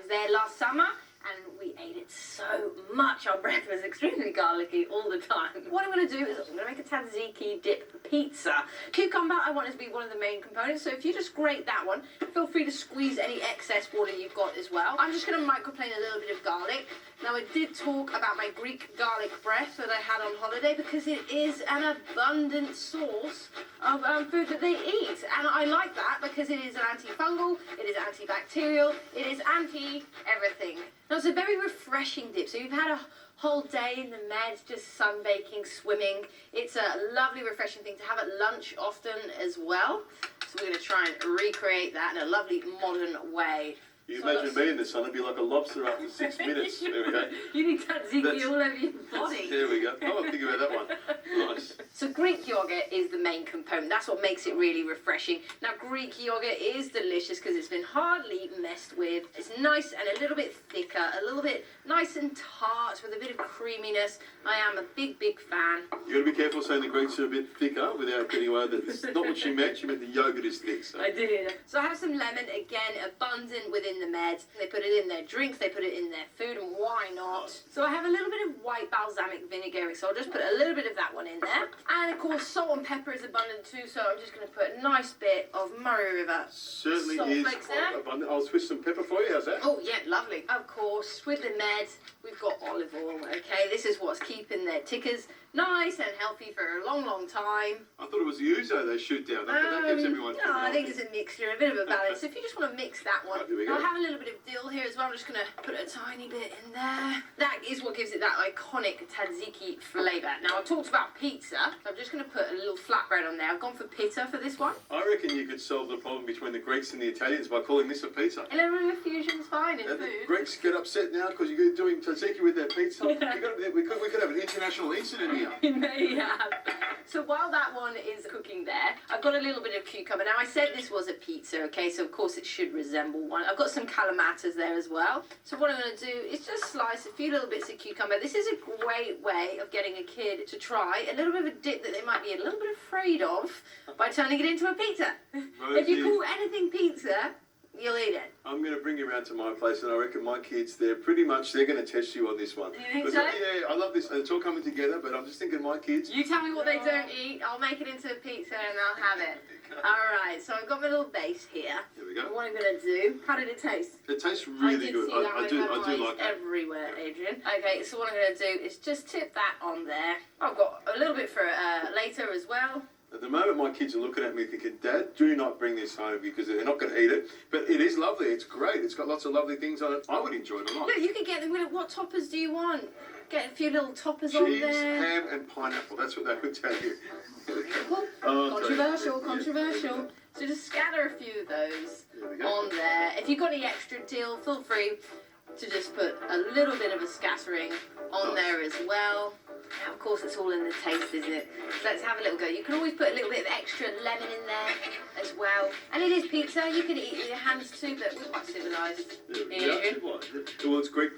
was there last summer, and we ate it so much. Our breath was extremely garlicky all the time. What I'm going to do is I'm going to make a tzatziki dip pizza. Cucumber I want to be one of the main components, so if you just grate that one, feel free to squeeze any excess water you've got as well. I'm just going to microplane a little bit of garlic. Now, I did talk about my Greek garlic breath that I had on holiday because it is an abundant source of food that they eat. And I like that because it is an antifungal, it is antibacterial, it is anti-everything. Now, it's a very refreshing dip. So you've had a whole day in the meds, just sunbaking, swimming. It's a lovely, refreshing thing to have at lunch often as well. So we're going to try and recreate that in a lovely, modern way. You imagine me in the sun, it'd be like a lobster after 6 minutes. There we go. You need tzatziki all over your body. There we go. Oh, I'll think about that one. Nice. So Greek yogurt is the main component. That's what makes it really refreshing. Now, Greek yogurt is delicious because it's been hardly messed with. It's nice and a little bit thicker, a little bit nice and tart with a bit of creaminess. I am a big, big fan. You've got to be careful saying the Greeks are a bit thicker without getting away that it's not what she meant. She meant the yogurt is thick. So. I did. So I have some lemon, again, abundant within the meds. They put it in their drinks, they put it in their food, and why not? So I have a little bit of white balsamic vinegar, so I'll just put a little bit of that one in there. And of course, salt and pepper is abundant too, so I'm just going to put a nice bit of Murray River Certainly salt is flakes there. abundant. I'll twist some pepper for you, how's that? Oh yeah, lovely. Of course, with the meds, we've got olive oil, okay? This is what's keeping their tickers nice and healthy for a long, long time. I thought it was the ouzo they shoot down. That gives everyone no, I think it's a mixture, a bit of a balance. So if you just want to mix that one, Right, here we go. I'll have a little bit of dill here as well. I'm just going to put a tiny bit in there. That is what gives it that iconic tzatziki flavour. Now, I talked about pizza, so I'm just going to put a little flatbread on there. I've gone for pita for this one. I reckon you could solve the problem between the Greeks and the Italians by calling this a pizza. A little bit of fusion's fine in The food. Greeks get upset now because you're doing tzatziki with their pizza. We could have an international incident here. We may have. So while that one is cooking there, I've got a little bit of cucumber. Now, I said this was a pizza, okay, so of course it should resemble one. I've got some calamatas there as well. So what I'm going to do is just slice a few little bits of cucumber. This is a great way of getting a kid to try a little bit of a dip that they might be a little bit afraid of by turning it into a pizza. If you call anything pizza, you'll eat it. I'm going to bring you around to my place, and I reckon my kids, they're going to test you on this one. You think so? Yeah, I love this. It's all coming together, but I'm just thinking my kids. You tell me what they don't eat, I'll make it into a pizza and they'll have it. Alright, so I've got my little base here. Here we go. And what I'm going to do, how did it taste? It tastes really good. I do like that. Everywhere, Adrian. Okay, so what I'm going to do is just tip that on there. I've got a little bit for later as well. At the moment, my kids are looking at me thinking, Dad, do not bring this home because they're not going to eat it. But it is lovely. It's great. It's got lots of lovely things on it. I would enjoy it a lot. Look, you can get them with what toppers do you want? Get a few little toppers on Cheese, there. ham, and pineapple. That's what they would tell you. Controversial, controversial. So just scatter a few of those on there. If you've got any extra dill, feel free to just put a little bit of a scattering on there as well. Now, of course, it's all in the taste, isn't it? So let's have a little go. You can always put a little bit of extra lemon in there as well. And it is pizza. You can eat it with your hands too, but we're quite civilised. Yeah, well, it's Greek